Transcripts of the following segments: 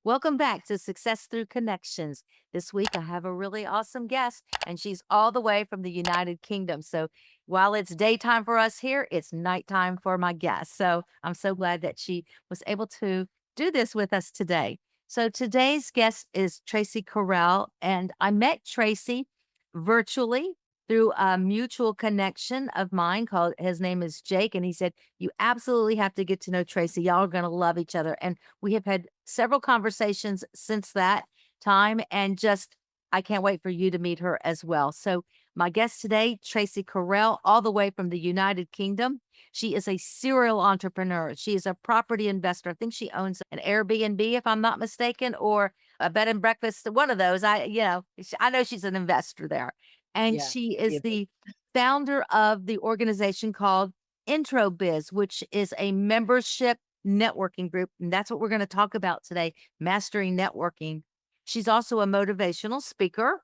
Welcome back to Success Through Connections. This week I have a really awesome guest, and she's all the way from the United Kingdom. So while it's daytime for us here, it's nighttime for my guest. So I'm so glad that she was able to do this with us today. So today's guest is Tracey Currell, and I met Tracey virtually through a mutual connection of mine called his name is Jake. And he said, "You absolutely have to get to know Tracey. Y'all are going to love each other." And we have had several conversations since that time, and just I can't wait for you to meet her as well. So, my guest today, Tracey Currell, all the way from the United Kingdom. She is a serial entrepreneur. She is a property investor. I think she owns an Airbnb, if I'm not mistaken, or a bed and breakfast. One of those. I know she's an investor there, and Yeah. she Yeah. is the founder of the organization called IntroBiz, which is a membership networking group. And that's what we're going to talk about today, mastering networking. She's also a motivational speaker,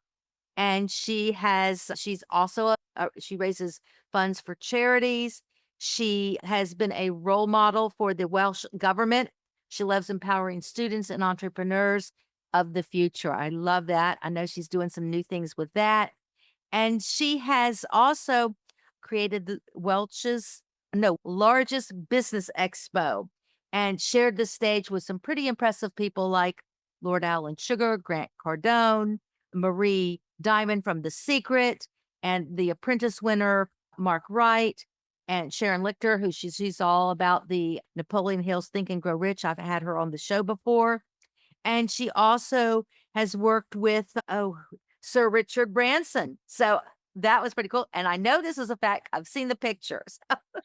and she's also she raises funds for charities. She has been a role model for the Welsh government. She loves empowering students and entrepreneurs of the future. I love that. I know she's doing some new things with that. And she has also created the Welch's no, largest business expo, and shared the stage with some pretty impressive people like Lord Alan Sugar, Grant Cardone, Marie Diamond from The Secret, and The Apprentice winner, Mark Wright, and Sharon Lichter, who she's all about the Napoleon Hill's Think and Grow Rich. I've had her on the show before. And she also has worked with, Sir Richard Branson. So that was pretty cool. And I know this is a fact. I've seen the pictures.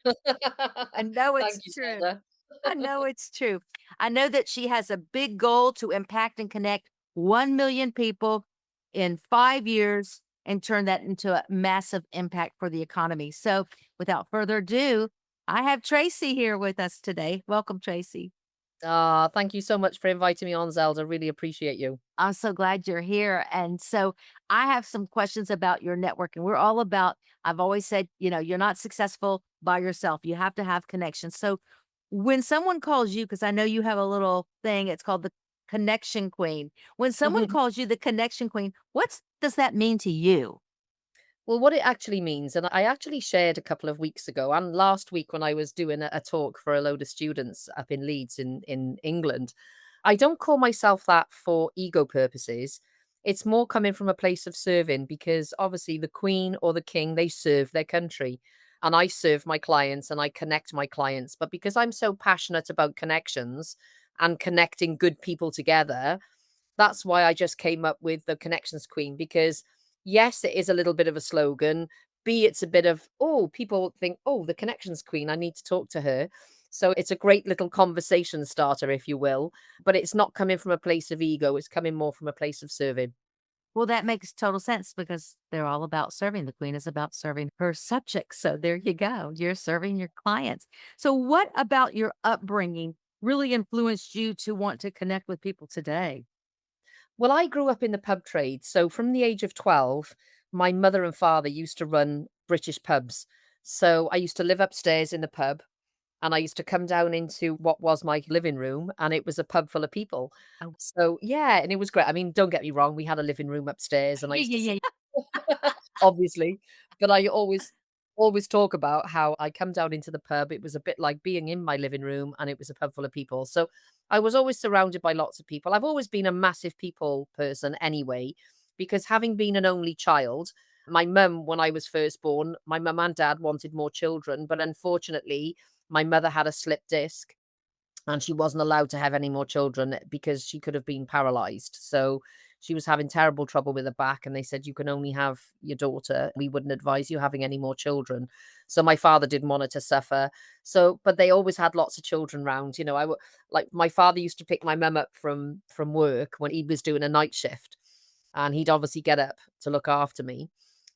I know Thank it's you, true. Zelda. I know it's true. I know that she has a big goal to impact and connect 1 million people in 5 years and turn that into a massive impact for the economy. So without further ado, I have Tracey here with us today. Welcome, Tracey. Ah, thank you so much for inviting me on, Zelda. Really appreciate you. I'm so glad you're here. And so I have some questions about your networking. We're all about, I've always said, you're not successful by yourself. You have to have connections. So when someone calls you, because I know you have a little thing, it's called the connection queen. When someone calls you the connection queen, does that mean to you? Well, what it actually means, and I actually shared a couple of weeks ago and last week when I was doing a talk for a load of students up in Leeds in England, I don't call myself that for ego purposes. It's more coming from a place of serving because obviously the Queen or the King, they serve their country. And I serve my clients and I connect my clients. But because I'm so passionate about connections and connecting good people together, that's why I just came up with the Connections Queen because, yes, it is a little bit of a slogan. B, it's a bit of, oh, people think, oh, the Connections Queen, I need to talk to her. So it's a great little conversation starter, if you will, but it's not coming from a place of ego. It's coming more from a place of serving. Well, that makes total sense because they're all about serving. The queen is about serving her subjects. So there you go. You're serving your clients. So, what about your upbringing really influenced you to want to connect with people today? Well, I grew up in the pub trade. So from the age of 12, my mother and father used to run British pubs. So I used to live upstairs in the pub and I used to come down into what was my living room, and it was a pub full of people. Oh, So, yeah, and it was great. I mean, don't get me wrong, we had a living room upstairs, and I yeah, used to yeah, sit yeah. obviously, but I always talk about how I come down into the pub, it was a bit like being in my living room, and it was a pub full of people. So, I was always surrounded by lots of people. I've always been a massive people person anyway, because having been an only child, my mum, when I was first born, my mum and dad wanted more children, but unfortunately, my mother had a slip disc and she wasn't allowed to have any more children because she could have been paralyzed. So she was having terrible trouble with her back, and they said, "You can only have your daughter. We wouldn't advise you having any more children." So my father didn't want her to suffer. So, but they always had lots of children round. Like my father used to pick my mum up from work when he was doing a night shift, and he'd obviously get up to look after me,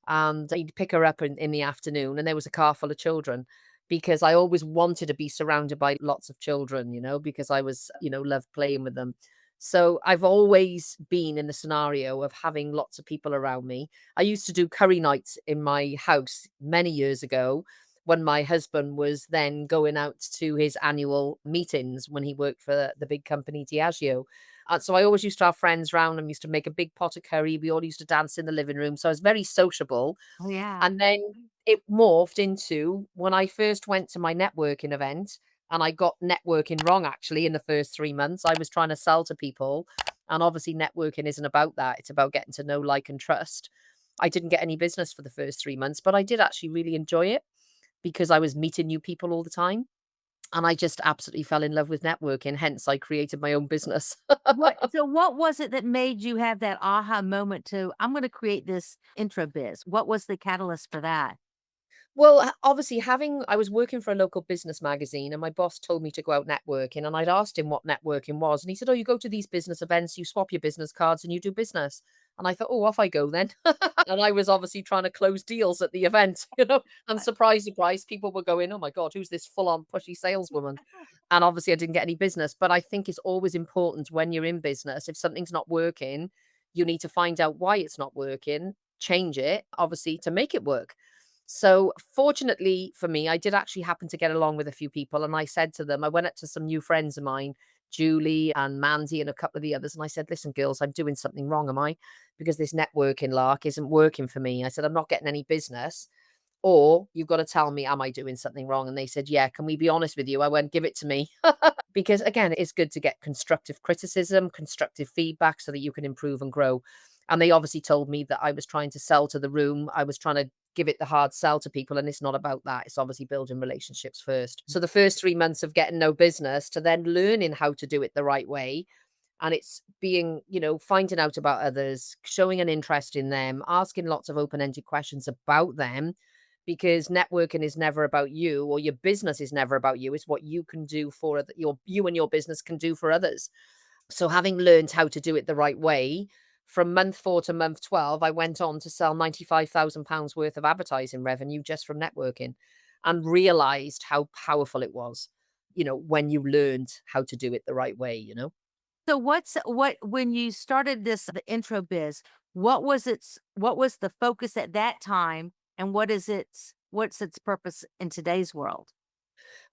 and he'd pick her up in the afternoon, and there was a car full of children because I always wanted to be surrounded by lots of children, because I was, loved playing with them. So I've always been in the scenario of having lots of people around me. I used to do curry nights in my house many years ago when my husband was then going out to his annual meetings when he worked for the big company Diageo. So I always used to have friends round and used to make a big pot of curry. We all used to dance in the living room. So I was very sociable. Oh, yeah. And then it morphed into when I first went to my networking event, and I got networking wrong actually in the first 3 months. I was trying to sell to people, and obviously networking isn't about that. It's about getting to know, like, and trust. I didn't get any business for the first 3 months, but I did actually really enjoy it because I was meeting new people all the time, and I just absolutely fell in love with networking, hence I created my own business. What was it that made you have that aha moment to, "I'm gonna create this intro biz"? What was the catalyst for that? Well, obviously, having I was working for a local business magazine, and my boss told me to go out networking, and I'd asked him what networking was, and he said, "Oh, you go to these business events, you swap your business cards, and you do business." And I thought, "Oh, off I go then." And I was obviously trying to close deals at the event, and surprise, surprise, people were going, "Oh my god, who's this full-on pushy saleswoman?" And obviously, I didn't get any business. But I think it's always important when you're in business, if something's not working, you need to find out why it's not working, change it, obviously, to make it work. So fortunately for me, I did actually happen to get along with a few people. And I said to them, I went up to some new friends of mine, Julie and Mandy and a couple of the others. And I said, listen, girls, I'm doing something wrong, am I? Because this networking lark isn't working for me. I said, I'm not getting any business. Or you've got to tell me, am I doing something wrong? And they said, yeah, can we be honest with you? I went, give it to me. Because again, it's good to get constructive criticism, constructive feedback so that you can improve and grow. And they obviously told me that I was trying to sell to the room. I was trying to give it the hard sell to people. And it's not about that. It's obviously building relationships first. So the first 3 months of getting no business to then learning how to do it the right way. And it's being, finding out about others, showing an interest in them, asking lots of open ended questions about them, because networking is never about you, or your business is never about you. It's what you can do for you and your business can do for others. So having learned how to do it the right way, from month 4 to month 12, I went on to sell £95,000 worth of advertising revenue just from networking, and realized how powerful it was, when you learned how to do it the right way. So what when you started the intro biz, what was the focus at that time, and what's its purpose in today's world?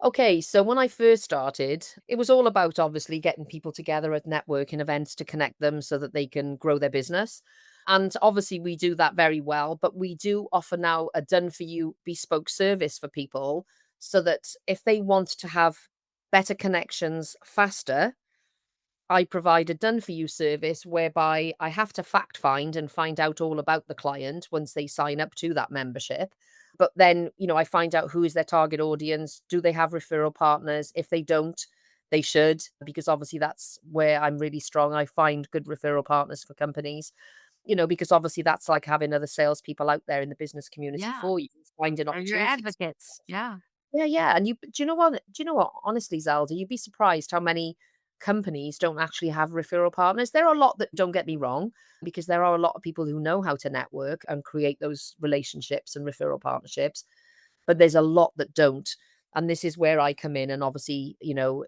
Okay, so when I first started, it was all about obviously getting people together at networking events to connect them so that they can grow their business. And obviously, we do that very well, but we do offer now a done for you bespoke service for people so that if they want to have better connections faster, I provide a done for you service whereby I have to fact find and find out all about the client once they sign up to that membership. But then, I find out who is their target audience. Do they have referral partners? If they don't, they should, because obviously that's where I'm really strong. I find good referral partners for companies, because obviously that's like having other salespeople out there in the business community Yeah. for you, finding Are your opportunities. advocates. Yeah. Yeah, yeah, and do you know what? Honestly, Zelda, you'd be surprised how many companies don't actually have referral partners. There are a lot that don't get me wrong, because there are a lot of people who know how to network and create those relationships and referral partnerships, but there's a lot that don't. And this is where I come in and obviously,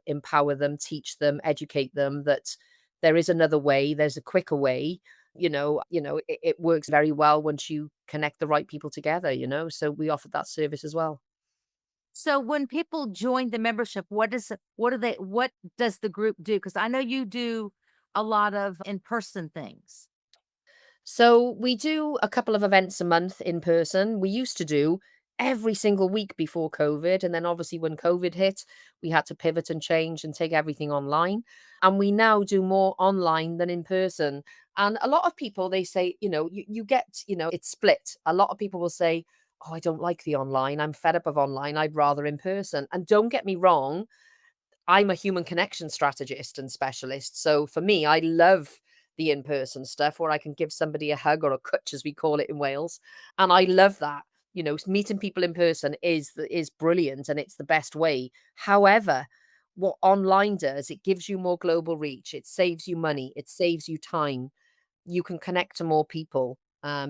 empower them, teach them, educate them that there is another way, there's a quicker way. It works very well once you connect the right people together. So we offer that service as well. So when people join the membership, what does the group do? Because I know you do a lot of in-person things. So we do a couple of events a month in person. We used to do every single week before COVID. And then obviously when COVID hit, we had to pivot and change and take everything online. And we now do more online than in person. And a lot of people, they say, you get, it's split. A lot of people will say, oh, I don't like the online. I'm fed up of online. I'd rather in person. And don't get me wrong, I'm a human connection strategist and specialist. So for me, I love the in-person stuff where I can give somebody a hug or a cwtch, as we call it in Wales. And I love that. Meeting people in person is brilliant and it's the best way. However, what online does, it gives you more global reach. It saves you money. It saves you time. You can connect to more people,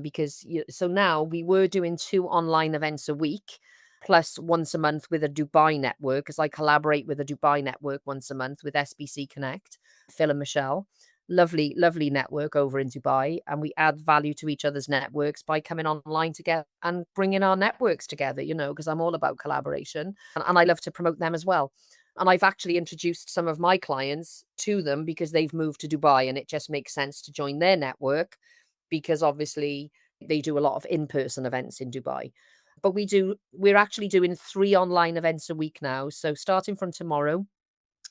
because so now we were doing 2 online events a week, plus once a month with a Dubai network, because I collaborate with a Dubai network once a month with SBC Connect, Phil and Michelle. Lovely, lovely network over in Dubai. And we add value to each other's networks by coming online together and bringing our networks together, because I'm all about collaboration and I love to promote them as well. And I've actually introduced some of my clients to them because they've moved to Dubai and it just makes sense to join their network because obviously they do a lot of in-person events in Dubai. But we're actually doing 3 online events a week now. So starting from tomorrow,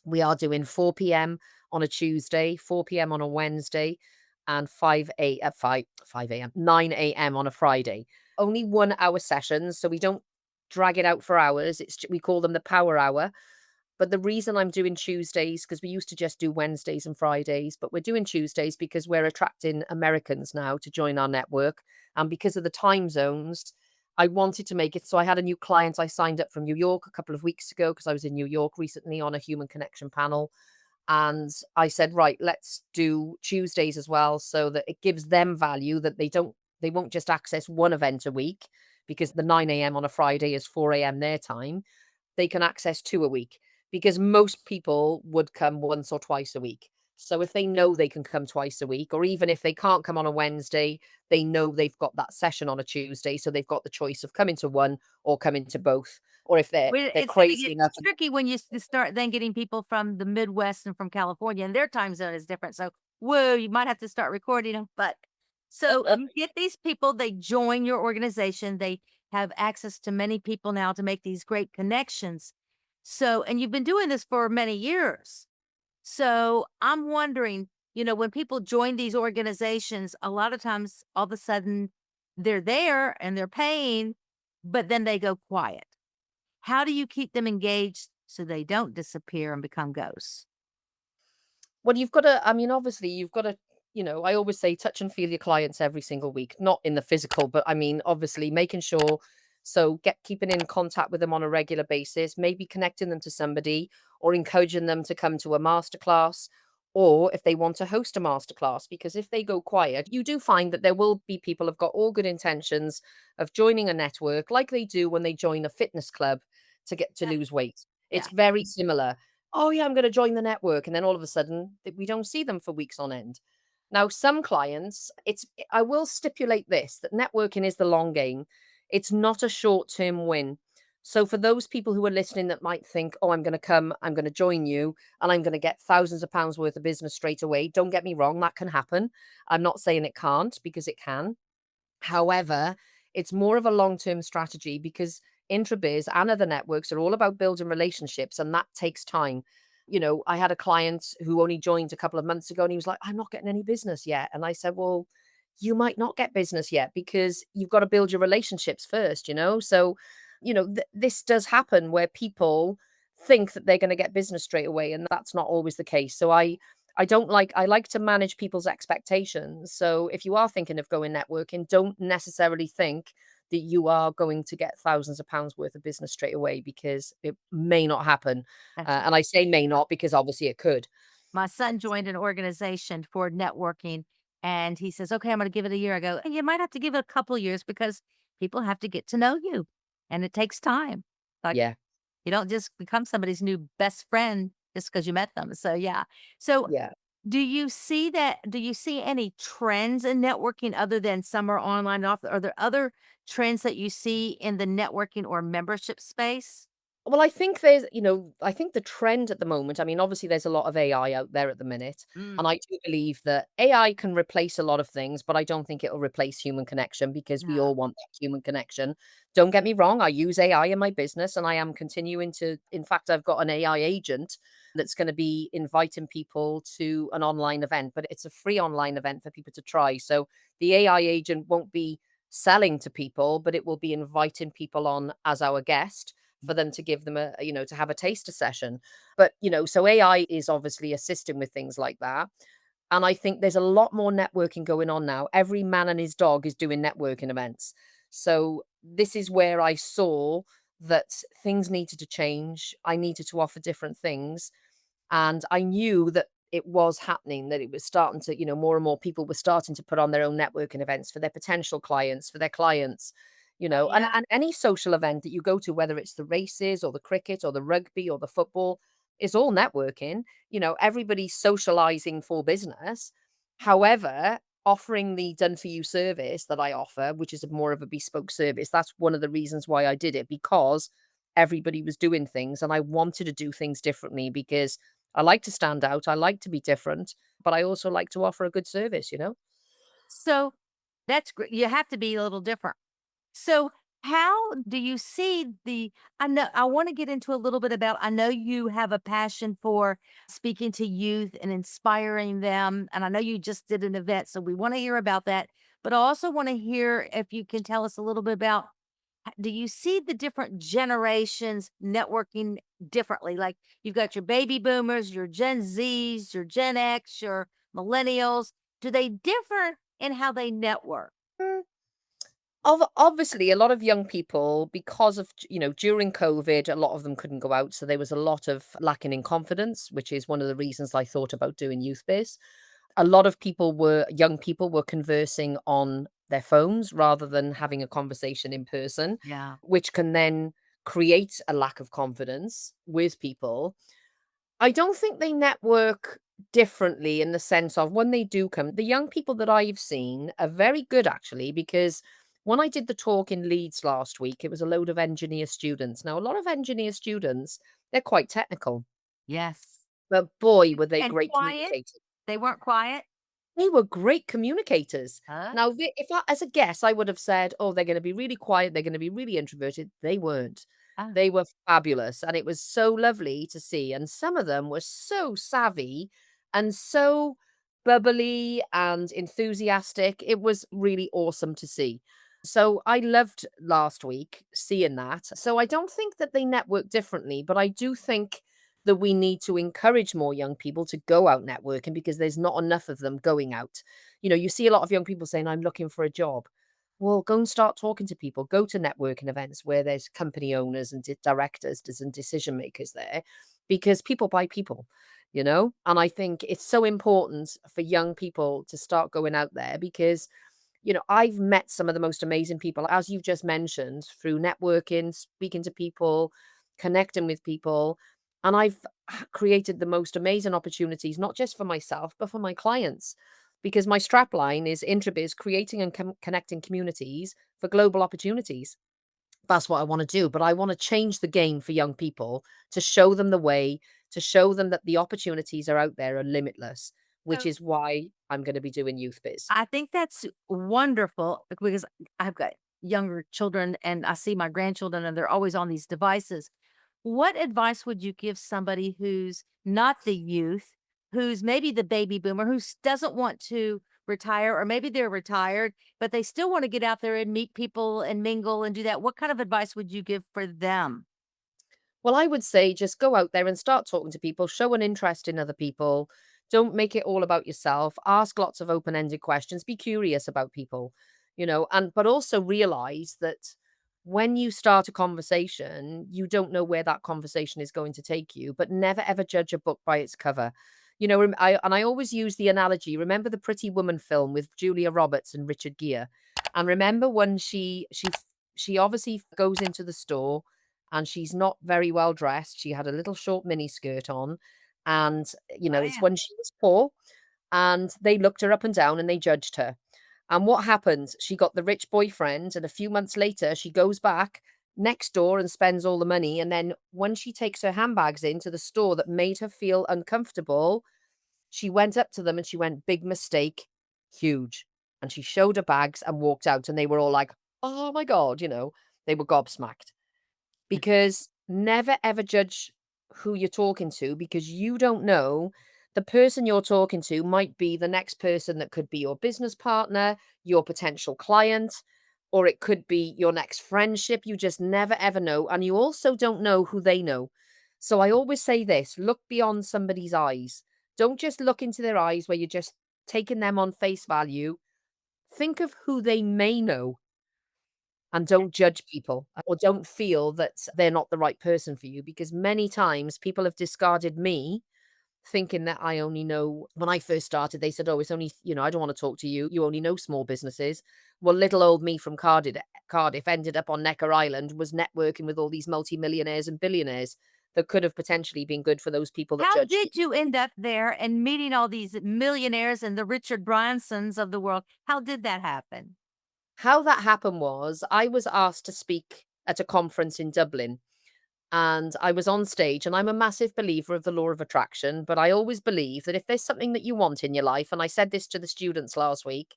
we are doing 4 p.m. on a Tuesday, 4 p.m. on a Wednesday, and 5 a.m., 9 a.m. on a Friday. Only 1 hour sessions, so we don't drag it out for hours. We call them the power hour. But the reason I'm doing Tuesdays, because we used to just do Wednesdays and Fridays, but we're doing Tuesdays because we're attracting Americans now to join our network. And because of the time zones, I wanted to make it so I had a new client I signed up from New York a couple of weeks ago because I was in New York recently on a human connection panel. And I said, right, let's do Tuesdays as well so that it gives them value that they won't just access one event a week because the 9 a.m. on a Friday is 4 a.m. their time. They can access 2 a week because most people would come once or twice a week. So if they know they can come twice a week, or even if they can't come on a Wednesday, they know they've got that session on a Tuesday, so they've got the choice of coming to one or coming to both. Or if Well, they're it's gonna crazy get enough. tricky when you start then getting people from the Midwest and from California, and their time zone is different, so, whoa, you might have to start recording them. But so you get these people, they join your organization, they have access to many people now to make these great connections. So and you've been doing this for many years. So I'm wondering, when people join these organizations, a lot of times, all of a sudden, they're there and they're paying, but then they go quiet. How do you keep them engaged so they don't disappear and become ghosts? Well, you've gotta I mean, obviously, you've gotta I always say touch and feel your clients every single week, not in the physical, but I mean, obviously, making sure keeping in contact with them on a regular basis, maybe connecting them to somebody or encouraging them to come to a masterclass, or if they want to host a masterclass, because if they go quiet, you do find that there will be people have got all good intentions of joining a network like they do when they join a fitness club to get to Yeah. lose weight. It's Yeah. very similar. "Oh, yeah, I'm gonna join the network," and then all of a sudden, we don't see them for weeks on end. Now, some clients, I will stipulate this, that networking is the long game. It's not a short-term win. So for those people who are listening that might think, "Oh, I'm gonna come, I'm gonna join you, and I'm gonna get thousands of pounds worth of business straight away," don't get me wrong, that can happen. I'm not saying it can't, because it can. However, it's more of a long-term strategy because IntroBiz and other networks are all about building relationships, and that takes time. I had a client who only joined a couple of months ago, and he was like, "I'm not getting any business yet." And I said, "Well, you might not get business yet because you've got to build your relationships first. So, this does happen where people think that they're going to get business straight away, and that's not always the case. So I like to manage people's expectations. So if you are thinking of going networking, don't necessarily think that you are going to get thousands of pounds worth of business straight away because it may not happen. That's And I say may not because obviously it could. My son joined an organization for networking and he says, "Okay, I'm going to give it a year." I go, "You might have to give it a couple years because people have to get to know you and it takes time. Like Yeah. you don't just become somebody's new best friend just because you met them." So, yeah. So, Yeah. do you see any trends in networking other than some are online and off? Are there other trends that you see in the networking or membership space? Well, I think the trend at the moment, I mean, obviously there's a lot of AI out there at the minute. And Mm, I do believe that AI can replace a lot of things, but I don't think it'll replace human connection because we yeah. all want that human connection. Don't get me wrong, I use AI in my business and I am continuing to, in fact, I've got an AI agent that's going to be inviting people to an online event, but it's a free online event for people to try. So the AI agent won't be selling to people, but it will be inviting people on as our guest for them to give them to have a taster session. But, so AI is obviously assisting with things like that. And I think there's a lot more networking going on now. Every man and his dog is doing networking events. So this is where I saw that things needed to change. I needed to offer different things. And I knew that it was happening, that it was starting to, more and more people were starting to put on their own networking events for their potential clients, for their clients, and, Yeah. and any social event that you go to, whether it's the races or the cricket or the rugby or the football, is all networking. Everybody's socializing for business. However, offering the done for you service that I offer, which is more of a bespoke service, that's one of the reasons why I did it, because everybody was doing things, and I wanted to do things differently because I like to stand out, I like to be different, but I also like to offer a good service, you know? So that's great. You have to be a little different. So, how do you see the I know I want to get into a little bit about I know you have a passion for speaking to youth and inspiring them. And I know you just did an event, so we want to hear about that. But I also want to hear if you can tell us a little bit about do you see the different generations networking differently? Like you've got your baby boomers, your Gen Zs, your Gen X, your millennials. Do they differ in how they network? Mm, obviously, a lot of young people, because of, during COVID, a lot of them couldn't go out. So there was a lot of lacking in confidence, which is one of the reasons I thought about doing youth biz. A lot of young people were conversing on their phones rather than having a conversation in person, Yeah. which can then create a lack of confidence with people. I don't think they network differently in the sense of when they do come, the young people that I've seen are very good actually, because when I did the talk in Leeds last week, it was a load of engineer students. Now, a lot of engineer students, they're quite technical, Yes. but boy, were they And great quiet? communicators. They weren't quiet? They were great communicators. Huh? Now, if I as a guess, I would have said, "Oh, they're gonna be really quiet, they're gonna be really introverted." They weren't. Ah, They were fabulous, and it was so lovely to see, and some of them were so savvy and so bubbly and enthusiastic. It was really awesome to see. So, I loved last week seeing that. So, I don't think that they network differently, but I do think that we need to encourage more young people to go out networking because there's not enough of them going out. You see a lot of young people saying, I'm looking for a job. Well, go and start talking to people. Go to networking events where there's company owners and directors and decision makers there because people buy people. And I think it's so important for young people to start going out there because I've met some of the most amazing people, as you've just mentioned, through networking, speaking to people, connecting with people. And I've created the most amazing opportunities, not just for myself, but for my clients. Because my strap line is IntroBiz, creating and connecting communities for global opportunities. That's what I want to do. But I want to change the game for young people to show them the way, to show them that the opportunities are out there are limitless, which so is why I'm going to be doing Youth Biz. I think that's wonderful because I've got younger children and I see my grandchildren and they're always on these devices. What advice would you give somebody who's not the youth, who's maybe the baby boomer, doesn't want to retire, or maybe they're retired, but they still want to get out there and meet people and mingle and do that? What kind of advice would you give for them? Well, I would say just go out there and start talking to people, show an interest in other people. Don't make it all about yourself. Ask lots of open-ended questions. Be curious about people, and but also realize that when you start a conversation, you don't know where that conversation is going to take you, but never ever judge a book by its cover. I always use the analogy. Remember the Pretty Woman film with Julia Roberts and Richard Gere? And remember when she obviously goes into the store and she's not very well dressed. She had a little short mini skirt on, and it's Wow. when she was poor, and they looked her up and down and they judged her. And what happened? She got the rich boyfriend, and a few months later, she goes back next door and spends all the money. And then when she takes her handbags into the store that made her feel uncomfortable, she went up to them and she went, "Big mistake, huge." And she showed her bags and walked out, and they were all like, "Oh my God," they were gobsmacked. Because never ever judge who you're talking to because you don't know the person you're talking to might be the next person that could be your business partner, your potential client, or it could be your next friendship. You just never ever know. And you also don't know who they know. So I always say this, look beyond somebody's eyes. Don't just look into their eyes where you're just taking them on face value. Think of who they may know and don't judge people or don't feel that they're not the right person for you because many times people have discarded me thinking that I only know when I first started, they said, "Oh, it's only, I don't want to talk to you. You only know small businesses." Well, little old me from Cardiff ended up on Necker Island, was networking with all these multimillionaires and billionaires that could have potentially been good for those people that How judged me. did you end up there and meeting all these millionaires and the Richard Bransons of the world? How did that happen? How that happened was I was asked to speak at a conference in Dublin. And I was on stage, and I'm a massive believer of the law of attraction, but I always believe that if there's something that you want in your life, and I said this to the students last week,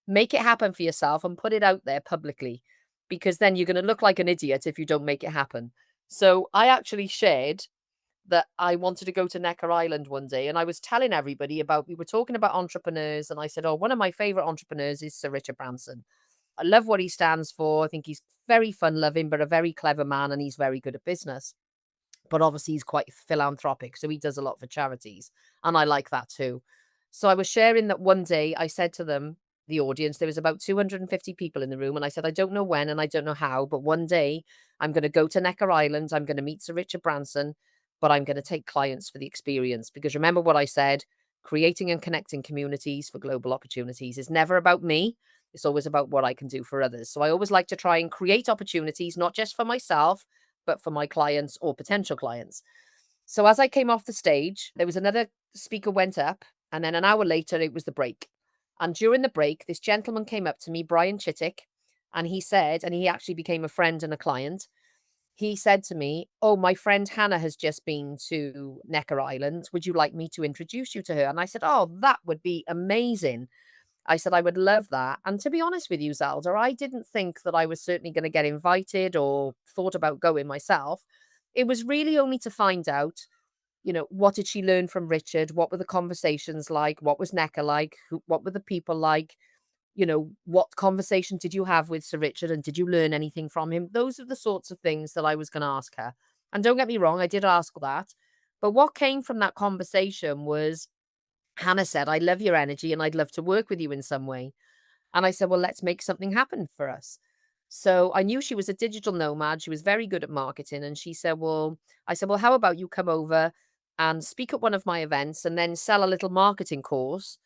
make it happen for yourself and put it out there publicly, because then you're going to look like an idiot if you don't make it happen. So I actually shared that I wanted to go to Necker Island one day, and I was telling everybody about, we were talking about entrepreneurs, and I said, oh, one of my favorite entrepreneurs is Sir Richard Branson. I love what he stands for. I think he's very fun loving, but a very clever man, and he's very good at business. But obviously he's quite philanthropic, so he does a lot for charities, and I like that too. So I was sharing that one day I said to them, the audience, there was about 250 people in the room, and I said, I don't know when and I don't know how, but one day I'm going to go to Necker Island, I'm going to meet Sir Richard Branson, but I'm going to take clients for the experience. Because remember what I said, creating and connecting communities for global opportunities is never about me. It's always about what I can do for others. So I always like to try and create opportunities, not just for myself, but for my clients or potential clients. So as I came off the stage, there was another speaker went up, and then an hour later it was the break. And during the break, this gentleman came up to me, Brian Chittick, and he said, and he actually became a friend and a client. He said to me, oh, my friend Hannah has just been to Necker Island. Would you like me to introduce you to her? And I said, oh, that would be amazing. I said, I would love that. And to be honest with you, Zelda, I didn't think that I was certainly going to get invited or thought about going myself. It was really only to find out, what did she learn from Richard? What were the conversations like? What was Necker like? What were the people like? What conversation did you have with Sir Richard, and did you learn anything from him? Those are the sorts of things that I was going to ask her. And don't get me wrong, I did ask that. But what came from that conversation was Hannah said, I love your energy and I'd love to work with you in some way. And I said, well, let's make something happen for us. So I knew she was a digital nomad. She was very good at marketing. And she said, well, I said, well, how about you come over and speak at one of my events and then sell a little marketing course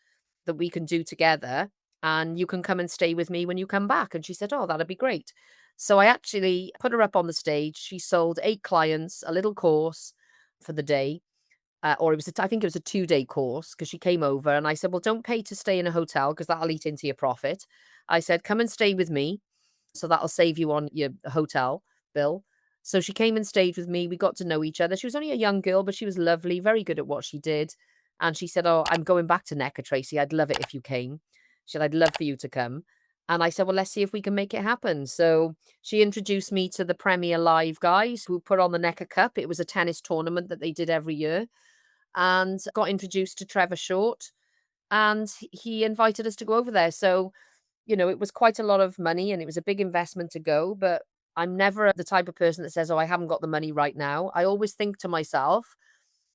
that we can do together. And you can come and stay with me when you come back. And she said, oh, that'd be great. So I actually put her up on the stage. She sold 8 clients, a little course for the day. Or it was I think it was a 2-day course, because she came over and I said, well, don't pay to stay in a hotel because that'll eat into your profit. I said, come and stay with me. So that'll save you on your hotel bill. So she came and stayed with me. We got to know each other. She was only a young girl, but she was lovely, very good at what she did. And she said, oh, I'm going back to Necker, Tracy. I'd love it if you came. She said, I'd love for you to come. And I said, well, let's see if we can make it happen. So she introduced me to the Premier Live guys who put on the Necker Cup. It was a tennis tournament that they did every year, and got introduced to Trevor Short, and he invited us to go over there. So, it was quite a lot of money and it was a big investment to go, but I'm never the type of person that says, "Oh, I haven't got the money right now." I always think to myself,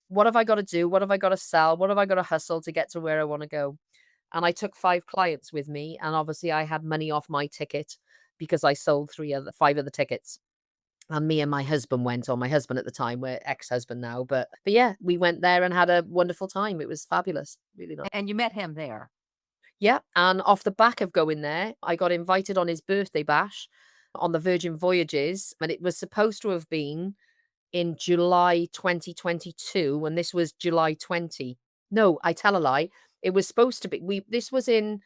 "What have I got to do? What have I got to sell? What have I got to hustle to get to where I want to go?" And I took 5 clients with me, and obviously I had money off my ticket because I sold 5 of the tickets. And me and my husband went, or my husband at the time, we're ex-husband now, but yeah, we went there and had a wonderful time. It was fabulous, really nice. And you met him there. Yeah, and off the back of going there, I got invited on his birthday bash on the Virgin Voyages, and it was supposed to have been in July 2022, and this was July 20. No, I tell a lie. It was supposed to be this was in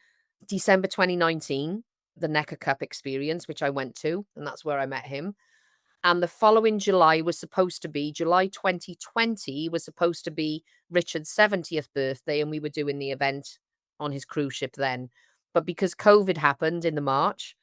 December 2019, the Necker Cup experience, which I went to, and that's where I met him. And the following July was supposed to be July 2020 was supposed to be Richard's 70th birthday, and we were doing the event on his cruise ship then. But because COVID happened in the March,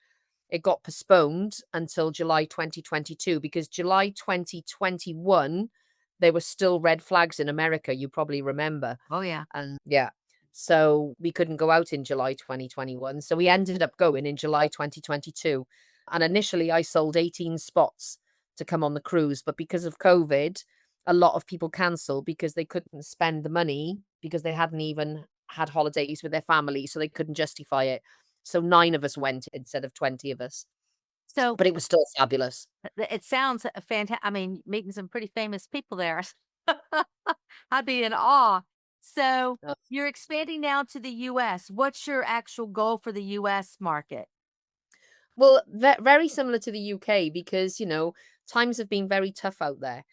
it got postponed until July 2022, because July 2021 there were still red flags in America, you probably remember. Oh, yeah. And yeah, so we couldn't go out in July 2021. So we ended up going in July 2022. And initially I sold 18 spots to come on the cruise, but because of COVID, a lot of people cancelled because they couldn't spend the money because they hadn't even had holidays with their family, so they couldn't justify it. So 9 of us went instead of 20 of us, So but it was still fabulous. it sounds fantastic. I mean, meeting some pretty famous people there. I'd be in awe. So Uh, you're expanding now to the US. What's your actual goal for the US market? well, very similar to the UK, because, times have been very tough out there.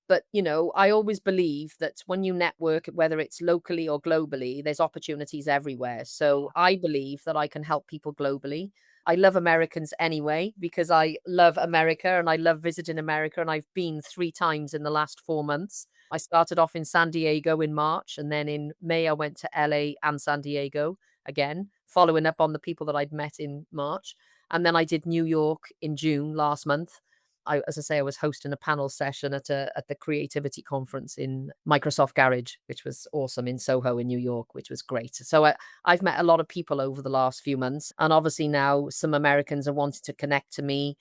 But, I always believe that when you network, whether it's locally or globally, there's opportunities everywhere. So I believe that I can help people globally. I love Americans anyway because I love America and I love visiting America, and I've been 3 times in the last 4 months. I started off in San Diego in March, and then in May, I went to LA and San Diego again, following up on the people that I'd met in March. And then I did New York in June last month. As I say, I was hosting a panel session at the creativity conference in Microsoft Garage, which was awesome in Soho in New York, which was great. So I've met a lot of people over the last few months, and obviously now some Americans are wanting to connect to me.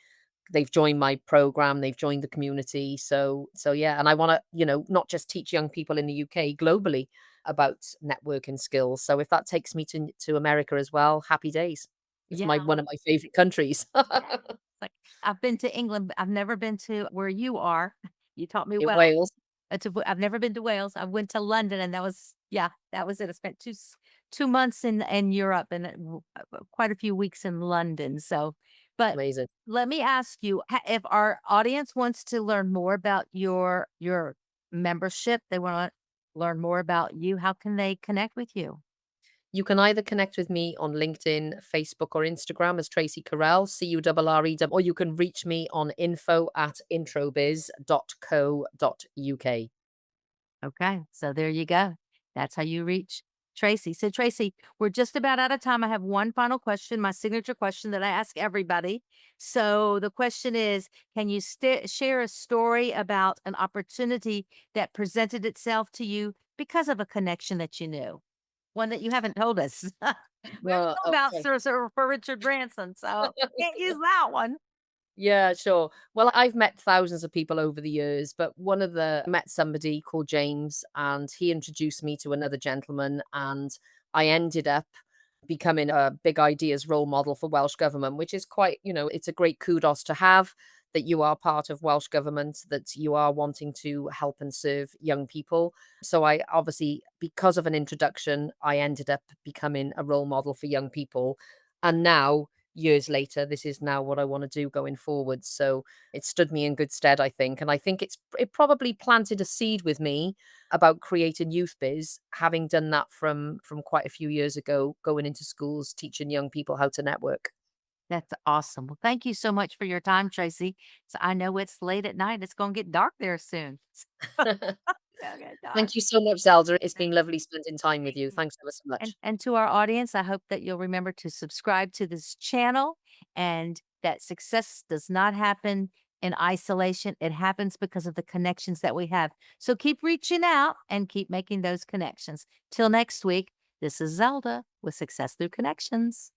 They've joined my program, they've joined the community. So yeah, and I want to, not just teach young people in the UK, globally about networking skills. So if that takes me to America as well, happy days. It's Yeah. my one of my favorite countries. Like, I've been to England, but I've never been to where you are. You taught me In well. Wales. I've never been to Wales. I went to London, and that was yeah, that was it. I spent 2 months in Europe and quite a few weeks in London. So, but Amazing. let me ask you, if our audience wants to learn more about your membership, they want to learn more about you. How can they connect with you? You can either connect with me on LinkedIn, Facebook, or Instagram as Tracey Currell, Currew, or you can reach me on info@introbiz.co.uk. Okay, so there you go. That's how you reach Tracy. So, Tracy, we're just about out of time. I have one final question, my signature question that I ask everybody. So, the question is, can you share a story about an opportunity that presented itself to you because of a connection that you knew? One that you haven't told us. We already know about Okay. Sir for Richard Branson, so can't use that one. Yeah, sure. Well, I've met thousands of people over the years, but I met somebody called James, and he introduced me to another gentleman, and I ended up becoming a big ideas role model for Welsh government, which is quite, it's a great kudos to have, that you are part of Welsh government, that you are wanting to help and serve young people. So I obviously, because of an introduction, I ended up becoming a role model for young people. And now, years later, this is now what I want to do going forward. So it stood me in good stead, I think. And I think it probably planted a seed with me about creating youth biz, having done that from quite a few years ago, going into schools, teaching young people how to network. That's awesome. Well, thank you so much for your time, Tracy. So I know it's late at night. It's going to get dark there soon. Okay, dark. Thank you so much, Zelda. It's been lovely spending time with you. Thanks ever so much. And to our audience, I hope that you'll remember to subscribe to this channel and that success does not happen in isolation. It happens because of the connections that we have. So keep reaching out and keep making those connections. Till next week, this is Zelda with Success Through Connections.